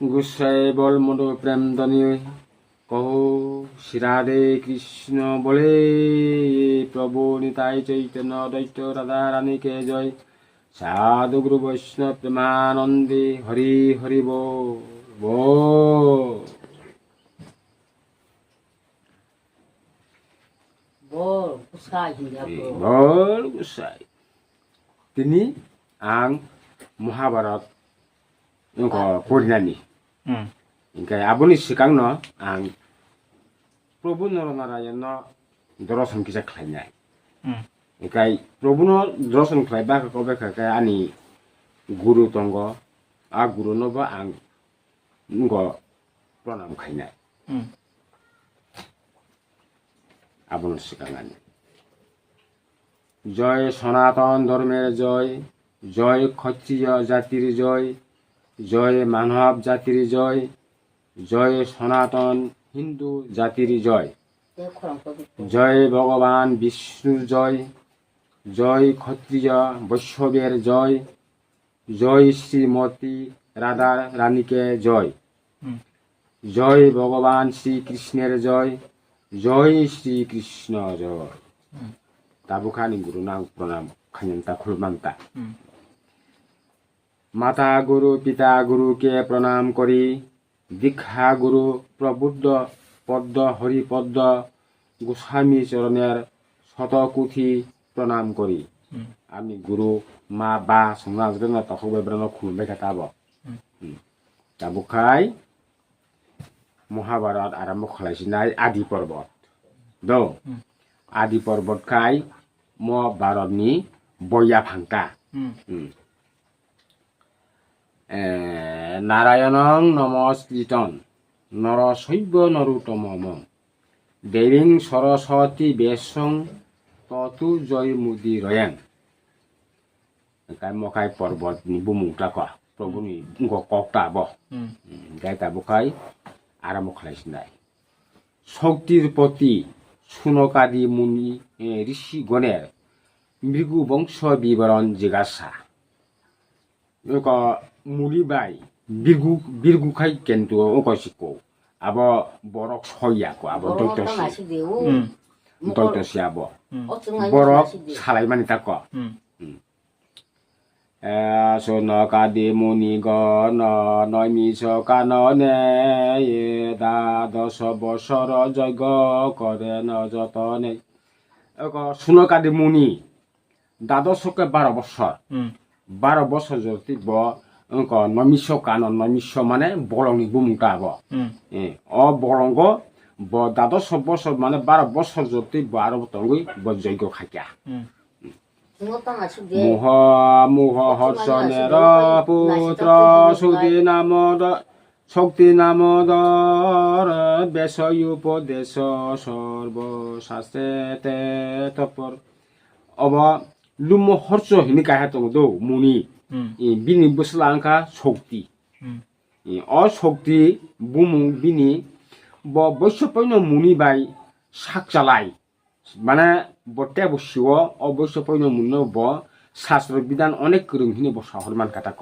গুসাই বল মন প্রেম দানি কহো শ্রী রাধে কৃষ্ণ বলে প্রভু নিতাই চৈতন্য দৈত্য রাধা রানী কে জয় সাধু গুরু বৈষ্ণব প্রেমানন্দে হরি হরি বল বল গুসাই তিনি ang Mahabharat পরিণামী ইংকাই আবনি সিকাংনো আং প্রভু নরনারায়ণ দর্শন কিসা খাইনাই ইংকাই প্রভু দর্শন খাইবা কবে খাই আনি গুরু তঙ্গ আ গুরু নব আং প্রণাম খাইনাই আবনি সিকাংনি জয় সনাতন ধর্মের জয় জয় ক্ষত্রিয় জাতির জয় জয় মানব জাতির জয় জয় সনাতন হিন্দু জাতির জয় জয় ভগবান বিষ্ণুর জয় জয় ক্ষত্রিয় বৈষ্ণবের জয় জয় শ্রীমতী রাধা রানীকে জয় জয় ভগবান শ্রীকৃষ্ণের জয় জয় শ্রীকৃষ্ণ জয় তাবুখানি গুরু নাম প্রণাম খাইনতা খুলমান্তা মাতা গুরু পিতা গুরুকে প্রণাম করি দীক্ষা গুরু প্রবুদ্ধ পদ্ম হরিপদ্ম গোস্বামী চরণের শতকুথি প্রণাম করি আমি গুরু মা বা সমাজের তখন খুলবে খাতাব তাবুখাই মহাভারত আরম্ভ খালাইছিনাই আদি পর্বত দ আদি পর্বত খাই মহাভারতনি বয়া ফাংকা নারায়ণং নমস্কৃতং নরশৈব নরোত্তমম দেবীং সরস্বতী বেশং ততু জয় মুদিরয়ং মখাই পর্বত নি বুমুংটা ক প্রভুনি ককটা ব গাইতা বখাই আরম্ভ খালাইছিনাই শক্তির প্রতি সুনকাদি মুনি ঋষি গণের মৃগু বংশ বিবরণ জিজ্ঞাসা মুলিবাই বিরগুখাই কিন্তু অকশিকো আব বরক সয়াকো আব দৈতসি আব বরক সালাই মানি তাক সোনকাদি মুনি গণ নৈমিষ কাননে দ্বাদশ বছর যজ্ঞ করে ন যতনে সোনকাদি মুনি দ্বাদশকে 12 বছর 12 বছর যদি নৈমিষ কানন নৈমিষ মানে বলংনি বুমুটা আব বলঙ্গ দ্বাদশ বছর মানে 12 বছর যদি 12 তঙ্গই যজ্ঞ খাইয়া মুহ মুহ হর্ষণের পুত্র শক্তি নামদর বেশ উপদেশ সর্বশাস্ত্রে তৎপর অব লুম হর্ষ হিনি কাহে তং দৌ মুনি বিনি বসলাংকা শক্তি অশক্তি বুমু বিনি বৈশ্যপৈন মুনি বাই শাক চালাই মানে বটে বসিও অবশ্যপৈন মুনি শাস্ত্র বিধান অনেক রকম হিনি বসা হরমান কাটা ক